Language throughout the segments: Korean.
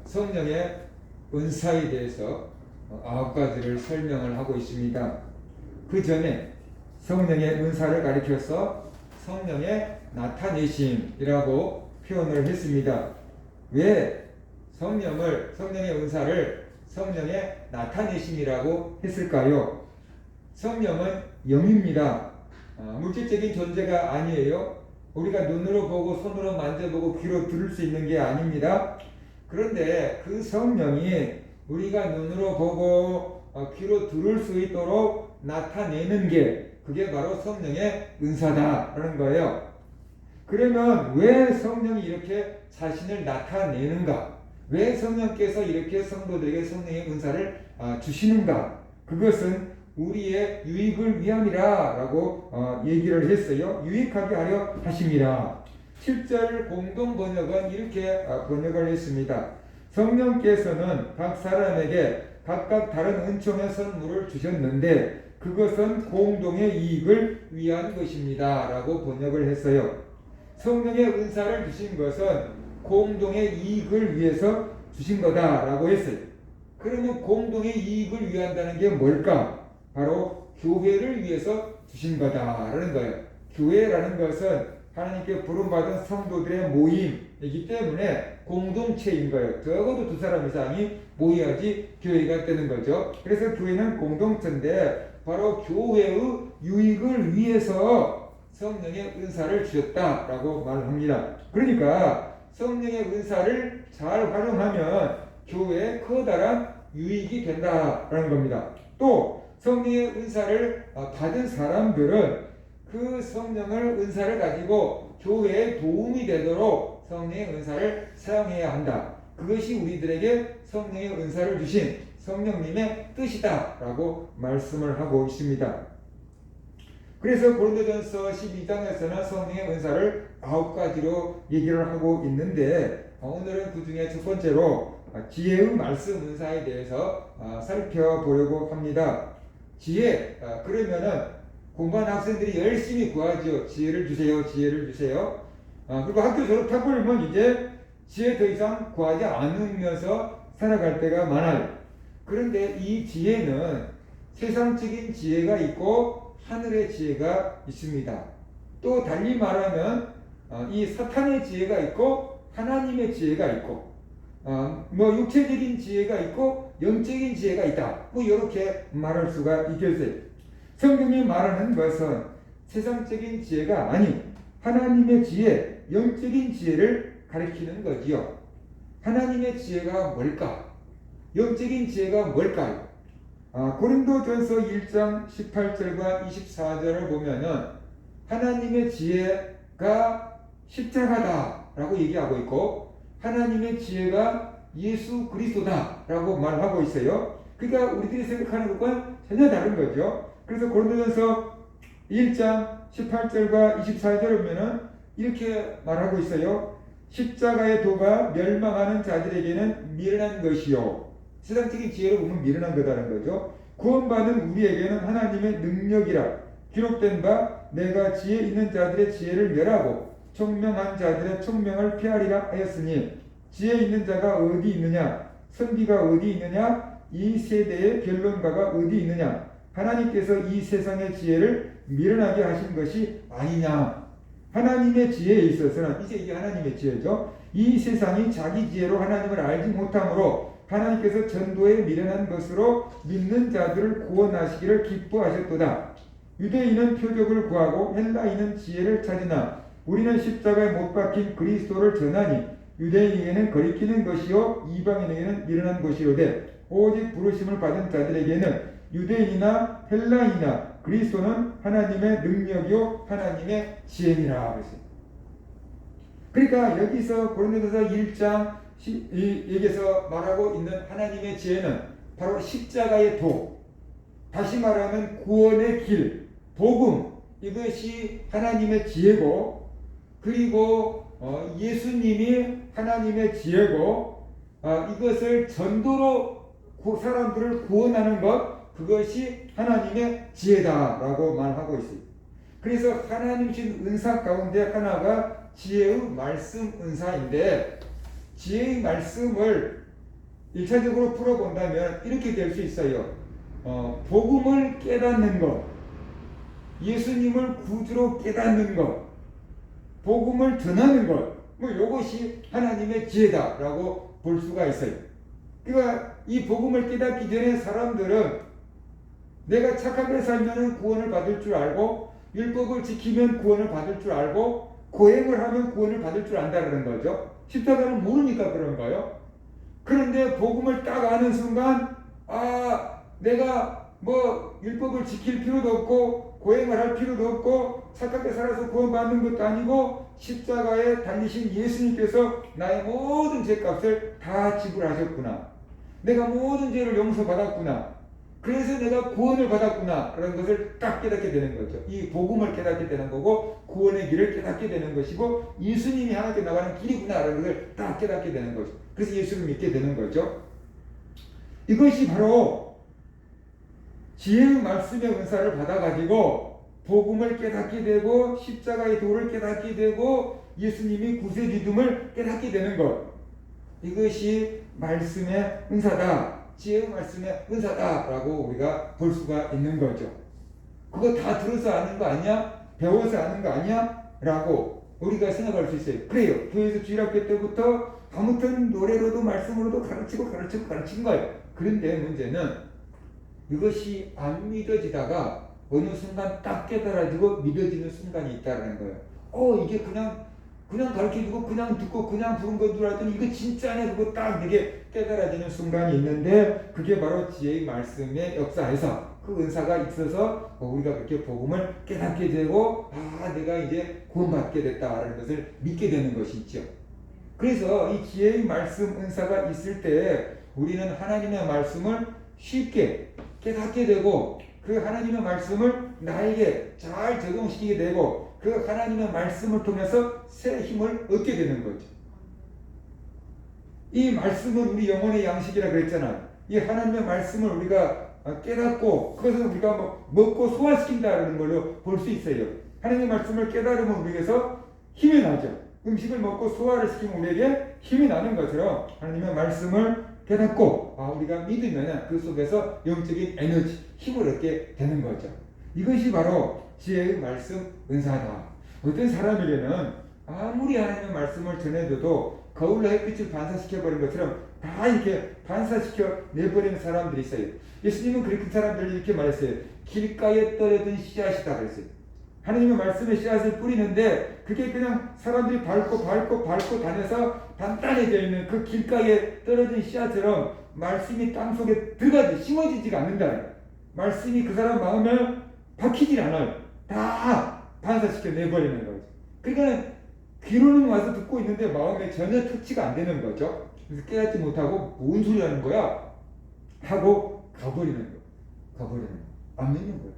성령의 은사에 대해서 9가지를 설명을 하고 있습니다. 그 전에 성령의 은사를 가리켜서 성령의 나타내심이라고 표현을 했습니다. 왜 성령의 은사를 성령의 나타내심이라고 했을까요? 성령은 영입니다. 물질적인 존재가 아니에요. 우리가 눈으로 보고 손으로 만져보고 귀로 들을 수 있는 게 아닙니다. 그런데 그 성령이 우리가 눈으로 보고 귀로 들을 수 있도록 나타내는 게 그게 바로 성령의 은사다라는 거예요. 그러면 왜 성령이 이렇게 자신을 나타내는가? 왜 성령께서 이렇게 성도들에게 성령의 은사를 주시는가? 그것은 우리의 유익을 위함이라 라고 얘기를 했어요. 유익하게 하려 하심이라. 7절 공동 번역은 이렇게 번역을 했습니다. 성령께서는 각 사람에게 각각 다른 은총의 선물을 주셨는데 그것은 공동의 이익을 위한 것입니다 라고 번역을 했어요. 성령의 은사를 주신 것은 공동의 이익을 위해서 주신 거다라고 했어요. 그러면 공동의 이익을 위한다는 게 뭘까? 바로 교회를 위해서 주신 거다라는 거예요. 교회라는 것은 하나님께 부름받은 성도들의 모임이기 때문에 공동체인 거예요. 적어도 2사람 이상이 모여야지 교회가 되는 거죠. 그래서 교회는 공동체인데 바로 교회의 유익을 위해서 성령의 은사를 주셨다라고 말합니다. 그러니까 성령의 은사를 잘 활용하면 교회에 커다란 유익이 된다라는 겁니다. 또 성령의 은사를 받은 사람들은 그 성령을 은사를 가지고 교회에 도움이 되도록 성령의 은사를 사용해야 한다. 그것이 우리들에게 성령의 은사를 주신 성령님의 뜻이다라고 말씀을 하고 있습니다. 그래서 고린도전서 12장에서는 성령의 은사를 9가지로 얘기를 하고 있는데 오늘은 그 중에 첫 번째로 지혜의 말씀 은사에 대해서 살펴보려고 합니다. 지혜, 그러면은 공부하는 학생들이 열심히 구하죠. 지혜를 주세요, 지혜를 주세요. 그리고 학교 졸업해버리면 이제 지혜 더 이상 구하지 않으면서 살아갈 때가 많아요. 그런데 이 지혜는 세상적인 지혜가 있고 하늘의 지혜가 있습니다. 또 달리 말하면 이 사탄의 지혜가 있고 하나님의 지혜가 있고 육체적인 지혜가 있고 영적인 지혜가 있다. 이렇게 말할 수가 있겠어요. 성경이 말하는 것은 세상적인 지혜가 아닌 하나님의 지혜, 영적인 지혜를 가리키는 거지요. 하나님의 지혜가 뭘까? 영적인 지혜가 뭘까요? 고린도전서 1장 18절과 24절을 보면은 하나님의 지혜가 십자가다라고 얘기하고 있고 하나님의 지혜가 예수 그리스도다라고 말하고 있어요. 그러니까 우리들이 생각하는 것과는 전혀 다른 거죠. 그래서 고린도전서 1장 18절과 24절을 보면은 이렇게 말하고 있어요. 십자가의 도가 멸망하는 자들에게는 미련한 것이요. 세상적인 지혜로 보면 미련한 거다라는 거죠. 구원받은 우리에게는 하나님의 능력이라 기록된 바 내가 지혜 있는 자들의 지혜를 멸하고 총명한 자들의 총명을 피하리라 하였으니 지혜 있는 자가 어디 있느냐? 선비가 어디 있느냐? 이 세대의 변론가가 어디 있느냐? 하나님께서 이 세상의 지혜를 미련하게 하신 것이 아니냐. 하나님의 지혜에 있어서는 이게 하나님의 지혜죠. 이 세상이 자기 지혜로 하나님을 알지 못하므로 하나님께서 전도에 미련한 것으로 믿는 자들을 구원하시기를 기뻐하셨도다. 유대인은 표적을 구하고 헬라인은 지혜를 찾으나 우리는 십자가에 못 박힌 그리스도를 전하니 유대인에게는 거리끼는 것이요 이방인에게는 미련한 것이로되 오직 부르심을 받은 자들에게는 유대인이나 헬라인이나 그리스도는 하나님의 능력이요 하나님의 지혜니라 그랬어요. 그러니까 여기서 고린도전서 1장 여기서 말하고 있는 하나님의 지혜는 바로 십자가의 도, 다시 말하면 구원의 길, 복음, 이것이 하나님의 지혜고, 그리고 예수님이 하나님의 지혜고, 이것을 전도로 사람들을 구원하는 것, 그것이 하나님의 지혜다라고 말하고 있습니다. 그래서 하나님 주신 은사 가운데 하나가 지혜의 말씀 은사인데, 지혜의 말씀을 1차적으로 풀어본다면 이렇게 될 수 있어요. 복음을 깨닫는 것, 예수님을 구주로 깨닫는 것, 복음을 전하는 것, 이것이 하나님의 지혜다라고 볼 수가 있어요. 그러니까 이 복음을 깨닫기 전에 사람들은 내가 착하게 살면 구원을 받을 줄 알고, 율법을 지키면 구원을 받을 줄 알고, 고행을 하면 구원을 받을 줄 안다는 거죠. 십자가를 모르니까 그런 거예요. 그런데 복음을 딱 아는 순간, 내가 율법을 지킬 필요도 없고 고행을 할 필요도 없고 착하게 살아서 구원받는 것도 아니고 십자가에 달리신 예수님께서 나의 모든 죄값을 다 지불하셨구나. 내가 모든 죄를 용서받았구나. 그래서 내가 구원을 받았구나 라는 것을 딱 깨닫게 되는 거죠. 이 복음을 깨닫게 되는 거고 구원의 길을 깨닫게 되는 것이고 예수님이 하나님께 나가는 길이구나 라는 것을 딱 깨닫게 되는 거죠. 그래서 예수를 믿게 되는 거죠. 이것이 바로 지혜의 말씀의 은사를 받아가지고 복음을 깨닫게 되고 십자가의 도를 깨닫게 되고 예수님이 구세 믿음을 깨닫게 되는 것, 이것이 말씀의 은사다, 지혜의 말씀의 은사다라고 우리가 볼 수가 있는 거죠. 그거 다 들어서 아는 거 아니야? 배워서 아는 거 아니야? 라고 우리가 생각할 수 있어요. 그래요. 교회에서 주일학교 때부터 아무튼 노래로도 말씀으로도 가르친 거예요. 그런데 문제는 이것이 안 믿어지다가 어느 순간 딱 깨달아지고 믿어지는 순간이 있다는 거예요. 이게 그냥 가르쳐주고 그냥 듣고 그냥 부른 건 줄 알았더니 이거 진짜네. 그거 딱 이게 깨달아지는 순간이 있는데 그게 바로 지혜의 말씀의 역사에서 그 은사가 있어서 우리가 그렇게 복음을 깨닫게 되고 내가 이제 구원받게 됐다라는 것을 믿게 되는 것이 있죠. 그래서 이 지혜의 말씀 은사가 있을 때 우리는 하나님의 말씀을 쉽게 깨닫게 되고 그 하나님의 말씀을 나에게 잘 적용시키게 되고 그 하나님의 말씀을 통해서 새 힘을 얻게 되는 거죠. 이 말씀은 우리 영혼의 양식이라 그랬잖아요. 이 하나님의 말씀을 우리가 깨닫고 그것을 우리가 먹고 소화시킨다는 걸로 볼 수 있어요. 하나님의 말씀을 깨달으면 우리에게서 힘이 나죠. 음식을 먹고 소화를 시키면 우리에게 힘이 나는 것처럼 하나님의 말씀을 깨닫고 우리가 믿으면 그 속에서 영적인 에너지, 힘을 얻게 되는 거죠. 이것이 바로 지혜의 말씀 은사다. 어떤 사람에게는 아무리 하나님의 말씀을 전해줘도 거울로 햇빛을 반사시켜버린 것처럼 다 이렇게 반사시켜 내버리는 사람들이 있어요. 예수님은 그렇게 사람들을 이렇게 말했어요. 길가에 떨어진 씨앗이다 그랬어요. 하나님의 말씀의 씨앗을 뿌리는데 그게 그냥 사람들이 밟고 다녀서 단단해져 있는 그 길가에 떨어진 씨앗처럼 말씀이 땅속에 들어가지 심어지지가 않는다. 말씀이 그 사람 마음에 박히질 않아요. 다 반사시켜 내버리는 거죠. 그러니까 귀로는 와서 듣고 있는데 마음에 전혀 터치가 안 되는 거죠. 그래서 깨닫지 못하고 뭔 소리 하는 거야? 하고 가버리는 거예요. 안 믿는 거예요.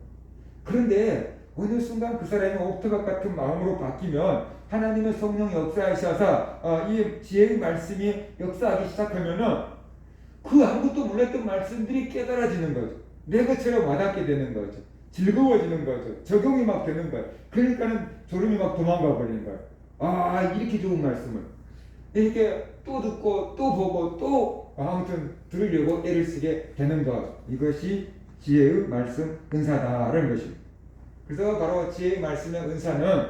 그런데 어느 순간 그 사람이 옥토박 같은 마음으로 바뀌면 하나님의 성령 역사하셔서 이 지혜의 말씀이 역사하기 시작하면은 그 아무것도 몰랐던 말씀들이 깨달아지는 거죠. 내 것처럼 와닿게 되는 거죠. 즐거워지는 거죠. 적용이 막 되는 거예요. 그러니까는 졸음이 막 도망가 버리는 거예요. 이렇게 좋은 말씀을 이렇게 또 듣고 또 보고 또 아무튼 들으려고 애를 쓰게 되는 것, 이것이 지혜의 말씀 은사다라는 것입니다. 그래서 바로 지혜의 말씀의 은사는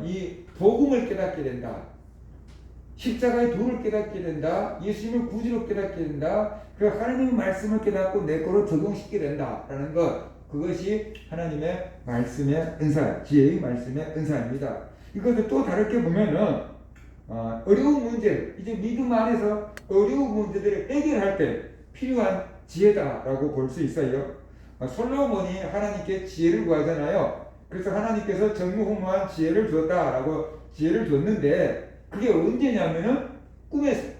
이 복음을 깨닫게 된다. 십자가의 도를 깨닫게 된다. 예수님을 구주로 깨닫게 된다. 그 하나님의 말씀을 깨닫고 내 거로 적용시키게 된다라는 것, 그것이 하나님의 말씀의 은사, 지혜의 말씀의 은사입니다. 이것을 또 다르게 보면은 어려운 문제, 이제 믿음 안에서 어려운 문제들을 해결할 때 필요한 지혜다라고 볼 수 있어요. 솔로몬이 하나님께 지혜를 구하잖아요. 그래서 하나님께서 전무후무한 지혜를 줬다라고 지혜를 줬는데 그게 언제냐면은 꿈에서.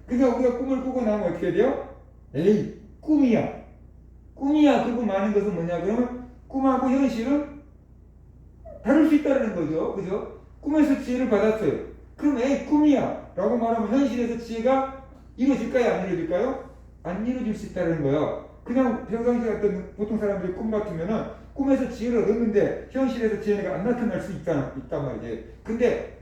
그러니까 우리가 꿈을 꾸고 나면 어떻게 돼요? 에이, 꿈이야. 그거 많은 것은 뭐냐 그러면 꿈하고 현실은 다를 수 있다는 거죠. 그죠? 꿈에서 지혜를 받았어요. 그럼 에이, 꿈이야 라고 말하면 현실에서 지혜가 이루어질까요? 안 이루어질까요? 안 이루어질 수 있다는 거예요. 그냥 평상시에 어떤 보통 사람들이 꿈 같으면은 꿈에서 지혜를 얻었는데 현실에서 지혜가 안 나타날 수 있단 말이에요. 근데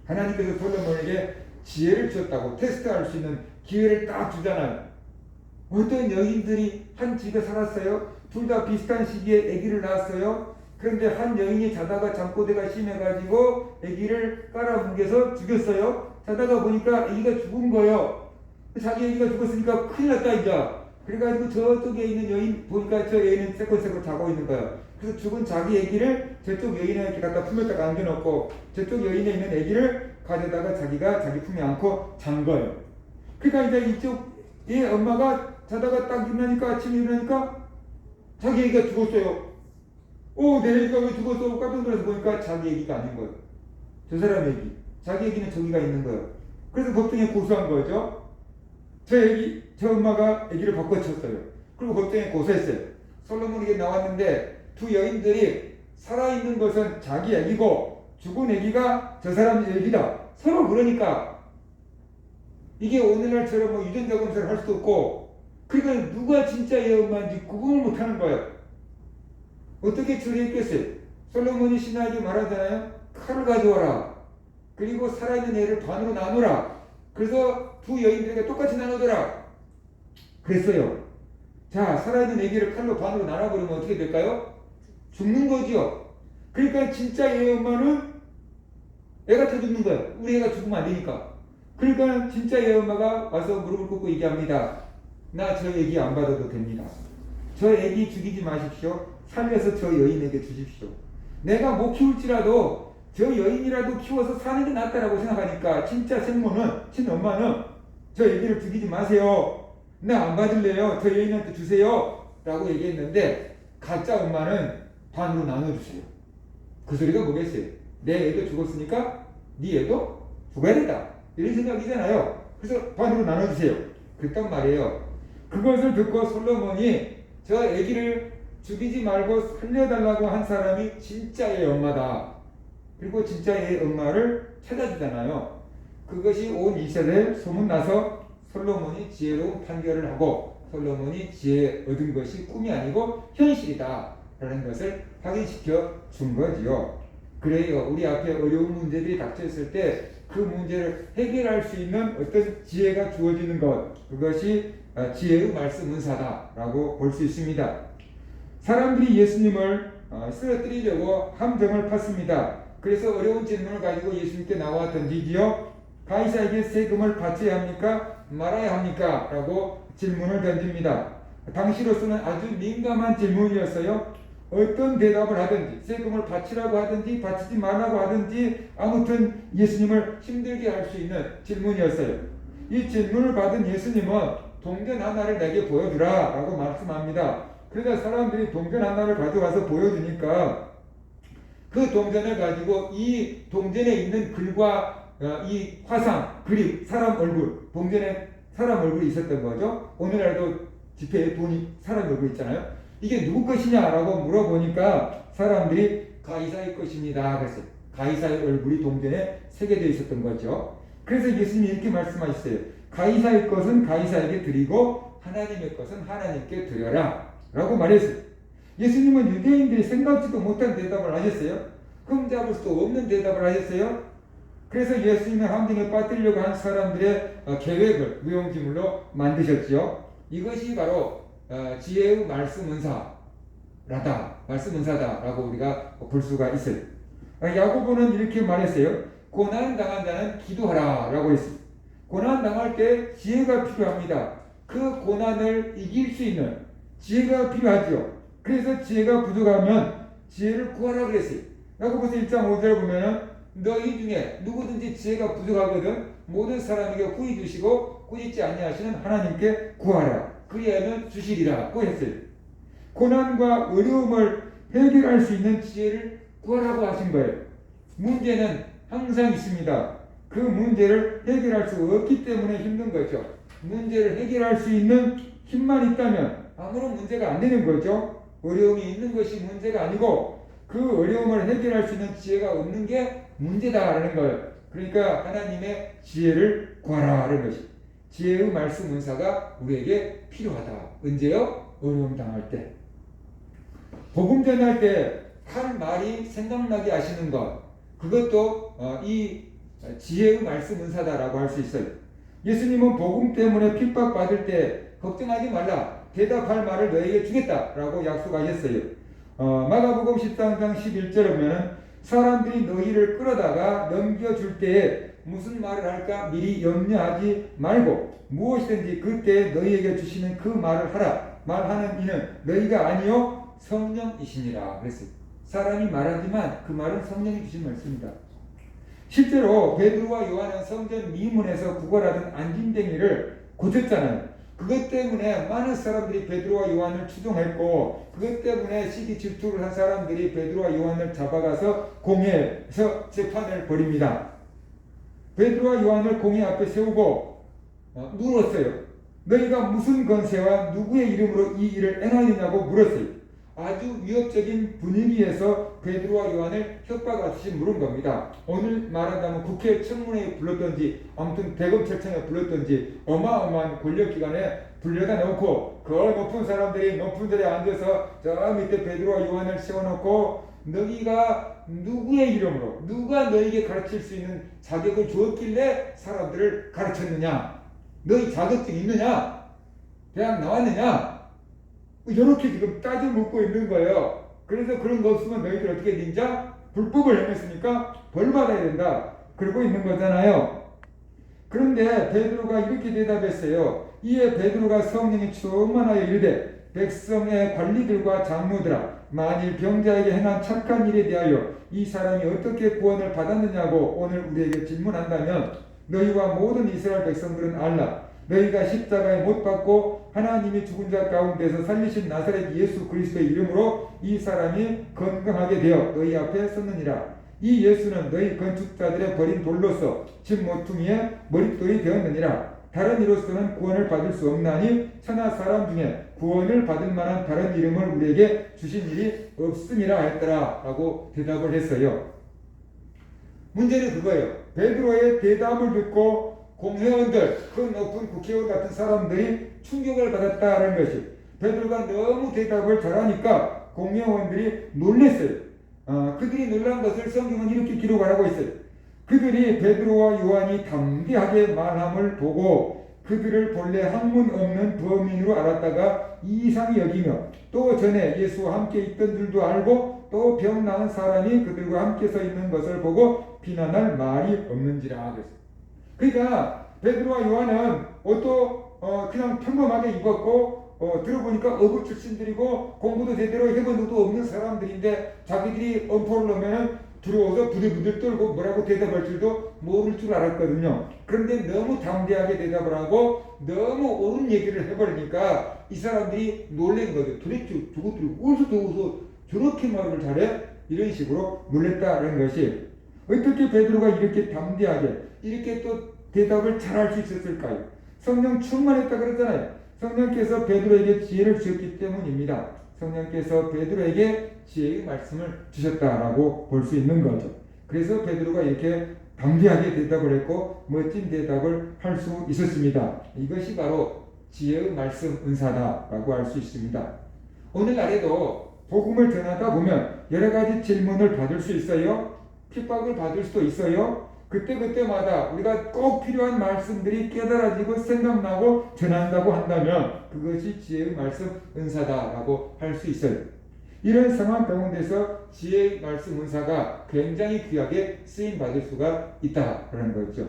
하나님께서 솔로몬에게 지혜를 줬다고 테스트할 수 있는 기회를 딱 주잖아요. 어떤 여인들이 한 집에 살았어요. 둘 다 비슷한 시기에 아기를 낳았어요. 그런데 한 여인이 자다가 잠꼬대가 심해가지고 아기를 깔아뭉개서 죽였어요. 자다가 보니까 아기가 죽은 거예요. 자기 아기가 죽었으니까 큰일 났다 이제. 그래가지고 저쪽에 있는 여인 보니까 저 여인은 새콤새콤 자고 있는 거예요. 그래서 죽은 자기 아기를 저쪽 여인에게 갖다 품에다가 안겨놓고 저쪽 여인에 있는 아기를 가져다가 자기가 자기 품에 안고 잔 거예요. 그러니까 이제 이쪽의 엄마가 자다가 딱 일어나니까 아침에 일어나니까 자기 아기가 죽었어요. 내 아기가 왜 죽었어? 깜짝 놀라서 보니까 자기 아기가 아닌 거예요. 저 사람의 아기. 자기 아기는 저기가 있는 거예요. 그래서 법정에 고소한 거죠. 저 엄마가 아기를 바꿔쳤어요. 그리고 법정에 고소했어요. 솔로몬에게 나왔는데 두 여인들이 살아있는 것은 자기 아기고 죽은 아기가 저 사람의 아기다. 서로 그러니까 이게 오늘날처럼 뭐 유전자 검사를 할 수도 없고 그러니까 누가 진짜 얘 엄마인지 구분을 못하는 거예요. 어떻게 처리했겠어요? 솔로몬이 신하에게 말하잖아요. 칼을 가져와라. 그리고 살아있는 애를 반으로 나누라. 그래서 두 여인들에게 똑같이 나누더라. 그랬어요. 자, 살아있는 애기를 칼로 반으로 나눠버리면 어떻게 될까요? 죽는 거죠. 그러니까 진짜 얘 엄마는 애가 다 죽는 거예요. 우리 애가 죽으면 안 되니까. 그러니까 진짜 얘 엄마가 와서 무릎을 꿇고 얘기합니다. 나 저 애기 안 받아도 됩니다. 저 애기 죽이지 마십시오. 살려서 저 여인에게 주십시오. 내가 못 키울지라도 저 여인이라도 키워서 사는 게 낫다라고 생각하니까 진짜 생모는, 친엄마는 저 애기를 죽이지 마세요. 나 안 받을래요. 저 여인한테 주세요. 라고 얘기했는데 가짜 엄마는 반으로 나눠주세요. 그 소리가 뭐겠어요? 내 애도 죽었으니까 네 애도 죽어야 된다. 이런 생각이잖아요. 그래서 반으로 나눠주세요. 그랬단 말이에요. 그것을 듣고 솔로몬이 저 애기를 죽이지 말고 살려달라고 한 사람이 진짜의 엄마다. 그리고 진짜의 엄마를 찾아주잖아요. 그것이 온 이스라엘에 소문나서 솔로몬이 지혜로운 판결을 하고 솔로몬이 지혜 얻은 것이 꿈이 아니고 현실이다 라는 것을 확인시켜 준 거지요. 그래요. 우리 앞에 어려운 문제들이 닥쳐있을 때 그 문제를 해결할 수 있는 어떤 지혜가 주어지는 것, 그것이 지혜의 말씀 은사다라고 볼 수 있습니다. 사람들이 예수님을 쓰러뜨리려고 함정을 팠습니다. 그래서 어려운 질문을 가지고 예수님께 나와 던지지요. 가이사에게 세금을 바쳐야 합니까? 말아야 합니까? 라고 질문을 던집니다. 당시로서는 아주 민감한 질문이었어요. 어떤 대답을 하든지 세금을 바치라고 하든지 바치지 말라고 하든지 아무튼 예수님을 힘들게 할 수 있는 질문이었어요. 이 질문을 받은 예수님은 동전 하나를 내게 보여주라 라고 말씀합니다. 그러자 사람들이 동전 하나를 가져와서 보여주니까 그 동전을 가지고 이 동전에 있는 글과 이 화상, 그림, 사람 얼굴, 동전에 사람 얼굴이 있었던 거죠. 오늘날도 지폐에 돈이 사람 얼굴 있잖아요. 이게 누구 것이냐라고 물어보니까 사람들이 가이사의 것입니다. 그래서 가이사의 얼굴이 동전에 새겨져 있었던 거죠. 그래서 예수님이 이렇게 말씀하셨어요. 가이사의 것은 가이사에게 드리고 하나님의 것은 하나님께 드려라 라고 말했어요. 예수님은 유대인들이 생각지도 못한 대답을 하셨어요. 흠잡을 수도 없는 대답을 하셨어요. 그래서 예수님의 함정에 빠뜨리려고 한 사람들의 계획을 무용지물로 만드셨지요. 이것이 바로 지혜의 말씀 은사다라고 우리가 볼 수가 있어요. 야고보는 이렇게 말했어요. 고난 당한 자는 기도하라라고 했어요. 고난 당할 때 지혜가 필요합니다. 그 고난을 이길 수 있는 지혜가 필요하죠. 그래서 지혜가 부족하면 지혜를 구하라 그랬어요. 야고보서 1장 5절에 보면은 너희 중에 누구든지 지혜가 부족하거든 모든 사람에게 후히 주시고 꾸짖지 아니하시는 하나님께 구하라. 그리하면 주시리라고 했어요. 고난과 어려움을 해결할 수 있는 지혜를 구하라고 하신 거예요. 문제는 항상 있습니다. 그 문제를 해결할 수 없기 때문에 힘든 거죠. 문제를 해결할 수 있는 힘만 있다면 아무런 문제가 안 되는 거죠. 어려움이 있는 것이 문제가 아니고 그 어려움을 해결할 수 있는 지혜가 없는 게 문제다라는 거예요. 그러니까 하나님의 지혜를 구하라는 것이. 지혜의 말씀 은사가 우리에게 필요하다. 언제요? 어려움 당할 때. 복음 전할 때 할 말이 생각나게 하시는 것. 그것도 이 지혜의 말씀 은사다라고 할 수 있어요. 예수님은 복음 때문에 핍박받을 때 걱정하지 말라, 대답할 말을 너에게 주겠다라고 약속하셨어요. 마가복음 13장 11절에 보면 사람들이 너희를 끌어다가 넘겨줄 때에 무슨 말을 할까 미리 염려하지 말고 무엇이든지 그때 너희에게 주시는 그 말을 하라. 말하는 이는 너희가 아니요 성령이시니라 그랬어요. 사람이 말하지만 그 말은 성령이 주신 말씀입니다. 실제로 베드로와 요한은 성전 미문에서 구걸하던 안진뱅이를 고쳤잖아요. 그것 때문에 많은 사람들이 베드로와 요한을 추종했고, 그것 때문에 시기 질투를 한 사람들이 베드로와 요한을 잡아가서 공회에서 재판을 벌입니다. 베드로와 요한을 공회 앞에 세우고 물었어요. 너희가 무슨 권세와 누구의 이름으로 이 일을 행하느냐고 물었어요. 아주 위협적인 분위기에서 베드로와 요한을 협박하듯이 물은 겁니다. 오늘 말한다면 국회 청문회에 불렀던지 아무튼 대검찰청에 불렀던지 어마어마한 권력기관에 불려다 놓고 그 높은 사람들이 높은 자리에 앉아서 저 밑에 베드로와 요한을 세워놓고 너희가 누구의 이름으로 누가 너희에게 가르칠 수 있는 자격을 주었길래 사람들을 가르쳤느냐? 너희 자격증 있느냐? 대학 나왔느냐? 이렇게 지금 따져 묻고 있는 거예요. 그래서 그런 거 없으면 너희들 어떻게 된자? 불법을 행했으니까 벌 받아야 된다. 그러고 있는 거잖아요. 그런데 베드로가 이렇게 대답했어요. 이에 베드로가 성령이 충만하여 이르되 백성의 관리들과 장로들아, 만일 병자에게 행한 착한 일에 대하여 이 사람이 어떻게 구원을 받았느냐고 오늘 우리에게 질문한다면 너희와 모든 이스라엘 백성들은 알라. 너희가 십자가에 못 박고 하나님이 죽은 자 가운데서 살리신 나사렛 예수 그리스도의 이름으로 이 사람이 건강하게 되어 너희 앞에 섰느니라. 이 예수는 너희 건축자들의 버린 돌로서 집 모퉁이의 머릿돌이 되었느니라. 다른 이로서는 구원을 받을 수 없나니 천하 사람 중에 구원을 받을 만한 다른 이름을 우리에게 주신 일이 없음이라 했더라 라고 대답을 했어요. 문제는 그거예요. 베드로의 대답을 듣고 공회원들, 그 높은 국회의원 같은 사람들이 충격을 받았다는 것이, 베드로가 너무 대답을 잘하니까 공회원들이 놀랐어요. 그들이 놀란 것을 성경은 이렇게 기록하고 있어요. 그들이 베드로와 요한이 담대하게 말함을 보고 그들을 본래 학문 없는 범인으로 알았다가 이상히 여기며 또 전에 예수와 함께 있던 줄도 알고 또 병 나은 사람이 그들과 함께 서 있는 것을 보고 비난할 말이 없는지라 그랬어요. 그러니까 베드로와 요한은 옷도 그냥 평범하게 입었고 들어보니까 어부 출신들이고 공부도 제대로 해본 적도 없는 사람들인데 자기들이 엄포를 넣으면 들어와서 부들부들 떨고 뭐라고 대답할 줄도 모를 줄 알았거든요. 그런데 너무 담대하게 대답을 하고 너무 옳은 얘기를 해버리니까 이 사람들이 놀란 거죠. 도대체 저것들이 어디서 저렇게 말을 잘해? 이런 식으로 놀랬다는 것이, 어떻게 베드로가 이렇게 담대하게 이렇게 또 대답을 잘할 수 있었을까요? 성령 충만했다 그랬잖아요. 성령께서 베드로에게 지혜를 주셨기 때문입니다. 성령께서 베드로에게 지혜의 말씀을 주셨다라고 볼 수 있는 거죠. 그래서 베드로가 이렇게 담대하게 대답을 했고 멋진 대답을 할 수 있었습니다. 이것이 바로 지혜의 말씀 은사다라고 할 수 있습니다. 오늘날에도 복음을 전하다 보면 여러 가지 질문을 받을 수 있어요. 핍박을 받을 수도 있어요. 그때마다 우리가 꼭 필요한 말씀들이 깨달아지고 생각나고 전한다고 한다면 그것이 지혜의 말씀 은사다라고 할 수 있어요. 이런 상황 가운데서 지혜의 말씀 은사가 굉장히 귀하게 쓰임받을 수가 있다라는 거죠.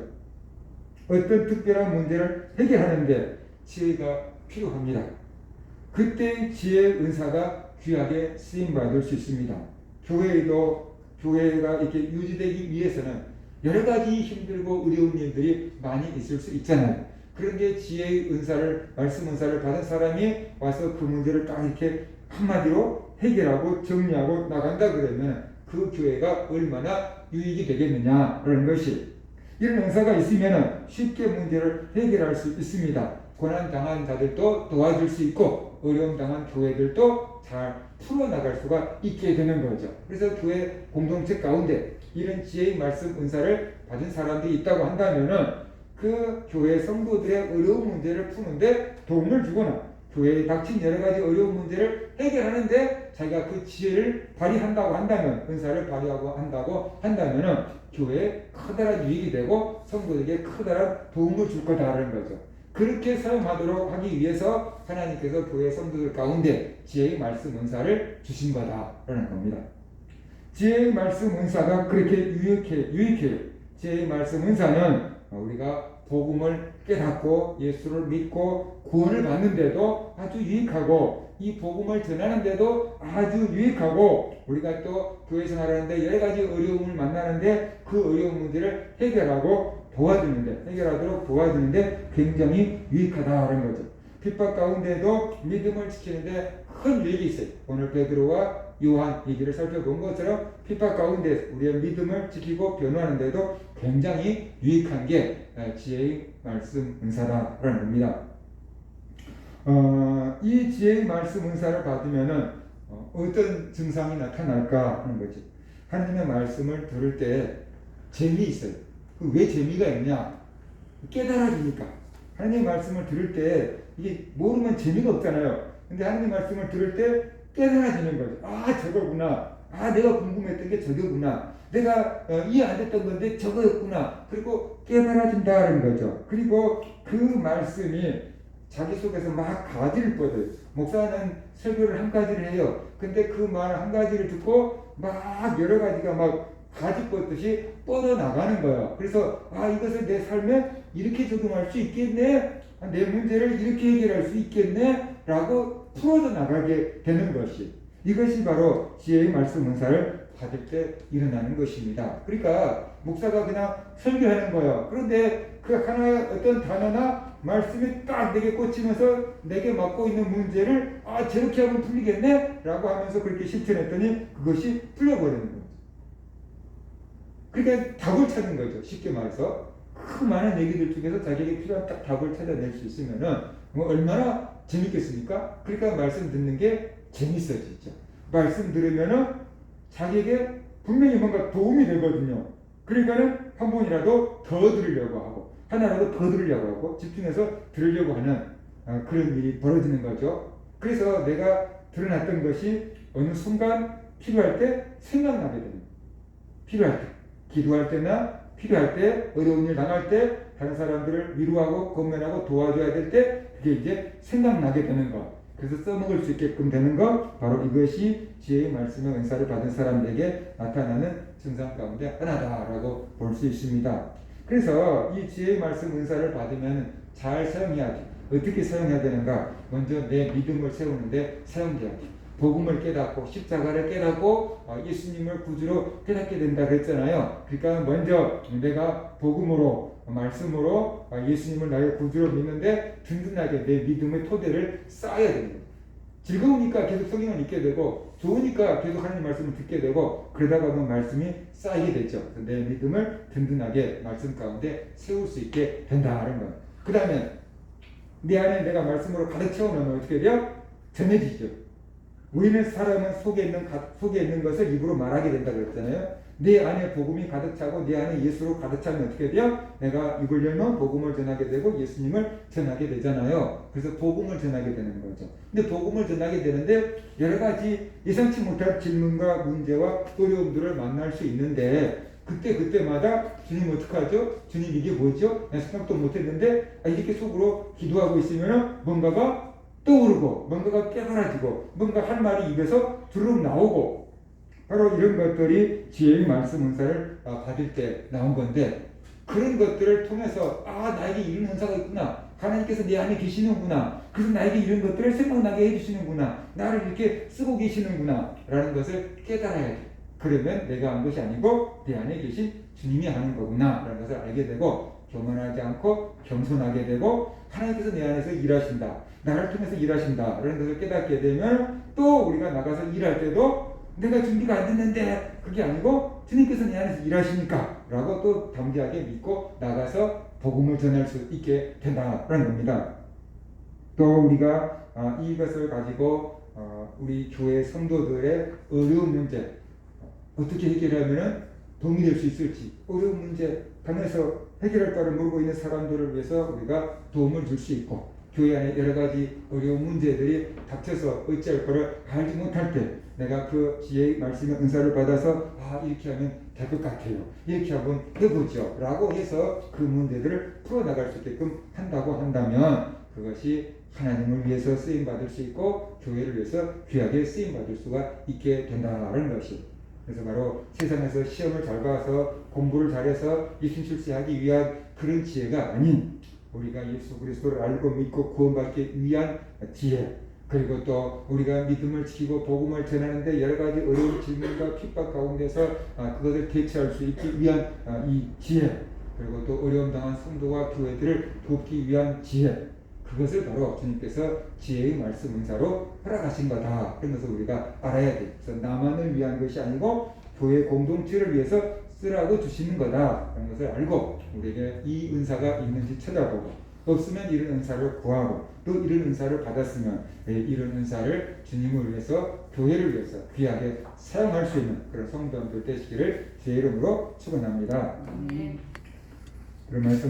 어떤 특별한 문제를 해결하는데 지혜가 필요합니다. 그때 지혜의 은사가 귀하게 쓰임받을 수 있습니다. 교회가 이렇게 유지되기 위해서는 여러 가지 힘들고 어려운 일들이 많이 있을 수 있잖아요. 그런데 지혜의 은사를, 말씀 은사를 받은 사람이 와서 그 문제를 딱 이렇게 한마디로 해결하고 정리하고 나간다 그러면 그 교회가 얼마나 유익이 되겠느냐라는 것이, 이런 은사가 있으면 쉽게 문제를 해결할 수 있습니다. 고난 당한 자들도 도와줄 수 있고 어려움 당한 교회들도 잘 풀어나갈 수가 있게 되는 거죠. 그래서 교회 공동체 가운데 이런 지혜의 말씀 은사를 받은 사람들이 있다고 한다면은 그 교회 성도들의 어려운 문제를 푸는데 도움을 주거나 교회에 닥친 여러 가지 어려운 문제를 해결하는데 자기가 그 지혜를 발휘한다고 한다면, 은사를 발휘하고 한다고 한다면은 교회에 커다란 유익이 되고 성도에게 커다란 도움을 줄 거다라는 거죠. 그렇게 사용하도록 하기 위해서 하나님께서 교회 성도들 가운데 지혜의 말씀 은사를 주신 거다라는 겁니다. 지혜의 말씀 은사가 그렇게 유익해요. 지혜의 말씀 은사는 우리가 복음을 깨닫고 예수를 믿고 구원을 받는데도 아주 유익하고, 이 복음을 전하는데도 아주 유익하고, 우리가 또 교회 생활하는데 여러 가지 어려움을 만나는데 그 어려운 문제를 해결하도록 도와주는데 굉장히 유익하다는 거죠. 핍박 가운데도 믿음을 지키는데 큰 유익이 있어요. 오늘 베드로와 요한 얘기를 살펴본 것처럼 핍박 가운데 우리의 믿음을 지키고 변호하는데도 굉장히 유익한 게 지혜의 말씀 은사다라는 겁니다. 이 지혜의 말씀 은사를 받으면은 어떤 증상이 나타날까 하는 거지. 하나님의 말씀을 들을 때 재미 있어요. 왜 재미가 있냐? 깨달아지니까. 하나님의 말씀을 들을 때 이게 모르면 재미가 없잖아요. 근데 하나님의 말씀을 들을 때 깨달아지는 거죠. 아, 저거구나. 아, 내가 궁금했던 게 저거구나. 내가 이해 안 됐던 건데 저거였구나. 그리고 깨달아진다는 거죠. 그리고 그 말씀이 자기 속에서 막 가지를 뻗어요. 목사는 설교를 한 가지를 해요. 근데 그 말 한 가지를 듣고 막 여러 가지가 막 가지 뻗듯이 뻗어나가는 거예요. 그래서 이것을 내 삶에 이렇게 적용할 수 있겠네. 내 문제를 이렇게 해결할 수 있겠네. 라고 풀어져 나가게 되는 것이, 이것이 바로 지혜의 말씀 은사를 받을 때 일어나는 것입니다. 그러니까 목사가 그냥 설교하는 거예요. 그런데 그 하나의 어떤 단어나 말씀이 딱 내게 꽂히면서 내게 맡고 있는 문제를 저렇게 하면 풀리겠네? 라고 하면서 그렇게 실천했더니 그것이 풀려버리는 거죠. 그러니까 답을 찾는 거죠. 쉽게 말해서 그 많은 얘기들 중에서 자기에게 필요한 딱 답을 찾아낼 수 있으면은 얼마나 재밌겠습니까? 그러니까 말씀 듣는 게 재밌어지죠. 말씀 들으면은 자기에게 분명히 뭔가 도움이 되거든요. 그러니까는 한 번이라도 더 들으려고 하고, 하나라도 더 들으려고 하고, 집중해서 들으려고 하는 그런 일이 벌어지는 거죠. 그래서 내가 들어놨던 것이 어느 순간 필요할 때 생각나게 됩니다. 필요할 때, 기도할 때나 필요할 때, 어려운 일 당할 때, 다른 사람들을 위로하고 권면하고 도와줘야 될 때 그게 이제 생각나게 되는 것. 그래서 써먹을 수 있게끔 되는 것, 바로 이것이 지혜의 말씀의 은사를 받은 사람들에게 나타나는 증상 가운데 하나다라고 볼 수 있습니다. 그래서 이 지혜의 말씀 은사를 받으면 잘 사용해야지. 어떻게 사용해야 되는가? 먼저 내 믿음을 세우는데 사용돼야지. 복음을 깨닫고 십자가를 깨닫고 예수님을 구주로 깨닫게 된다 그랬잖아요. 그러니까 먼저 내가 복음으로 말씀으로 예수님을 나의 구주로 믿는데 든든하게 내 믿음의 토대를 쌓아야 됩니다. 즐거우니까 계속 성경을 읽게 되고 좋으니까 계속 하나님 말씀을 듣게 되고 그러다가 보면 말씀이 쌓이게 되죠. 내 믿음을 든든하게 말씀 가운데 세울 수 있게 된다는 거예요. 그 다음에 내 안에 내가 말씀으로 가득 채워놓으면 어떻게 돼요? 전해지죠. 우리는 사람은 속에 있는 것을 입으로 말하게 된다 그랬잖아요. 내 안에 복음이 가득 차고 내 안에 예수로 가득 차면 어떻게 돼요? 내가 입을 열면 복음을 전하게 되고 예수님을 전하게 되잖아요. 그래서 복음을 전하게 되는 거죠. 근데 복음을 전하게 되는데 여러 가지 예상치 못할 질문과 문제와 어려움들을 만날 수 있는데 그때마다 주님 어떡하죠? 주님 이게 뭐죠? 난 생각도 못했는데 이렇게 속으로 기도하고 있으면 뭔가가 떠오르고 뭔가가 깨달아지고 뭔가 할 말이 입에서 주르륵 나오고 바로 이런 것들이 지혜의 말씀 은사를 받을 때 나온 건데 그런 것들을 통해서 나에게 이런 은사가 있구나. 하나님께서 내 안에 계시는구나. 그래서 나에게 이런 것들을 생각나게 해주시는구나. 나를 이렇게 쓰고 계시는구나. 라는 것을 깨달아야 돼. 그러면 내가 한 것이 아니고 내 안에 계신 주님이 하는 거구나. 라는 것을 알게 되고 교만하지 않고 겸손하게 되고 하나님께서 내 안에서 일하신다. 나를 통해서 일하신다. 라는 것을 깨닫게 되면 또 우리가 나가서 일할 때도 내가 준비가 안 됐는데 그게 아니고 주님께서 내 안에서 일하시니까 라고 또 담대하게 믿고 나가서 복음을 전할 수 있게 된다라는 겁니다. 또 우리가 이것을 가지고 우리 교회 성도들의 어려운 문제 어떻게 해결하면 도움이 될 수 있을지 어려운 문제 당해서 해결할 바를 모르고 있는 사람들을 위해서 우리가 도움을 줄 수 있고 교회 안에 여러 가지 어려운 문제들이 닥쳐서 어찌할 거를 알지 못할 때 내가 그 지혜의 말씀의 은사를 받아서 이렇게 하면 될 것 같아요. 이렇게 한번 해보죠. 라고 해서 그 문제들을 풀어나갈 수 있게끔 한다고 한다면 그것이 하나님을 위해서 쓰임받을 수 있고 교회를 위해서 귀하게 쓰임받을 수가 있게 된다는 것이. 그래서 바로 세상에서 시험을 잘 봐서 공부를 잘해서 예수 출세하기 위한 그런 지혜가 아닌 우리가 예수 그리스도를 알고 믿고 구원받기 위한 지혜, 그리고 또 우리가 믿음을 지키고 복음을 전하는데 여러 가지 어려운 질문과 핍박 가운데서 그것을 대처할 수 있기 위한 이 지혜, 그리고 또 어려움 당한 성도와 교회들을 돕기 위한 지혜, 그것을 바로 주님께서 지혜의 말씀 은사로 허락하신 거다. 그런 것을 우리가 알아야 돼. 그래서 나만을 위한 것이 아니고 교회 공동체를 위해서 쓰라고 주시는 거다. 그런 것을 알고 우리에게 이 은사가 있는지 찾아보고 없으면 이런 은사를 구하고 또 이런 은사를 받았으면 이런 은사를 주님을 위해서 교회를 위해서 귀하게 사용할 수 있는 그런 성도들 되시기를 주의 이름으로 축원합니다. 그런 말씀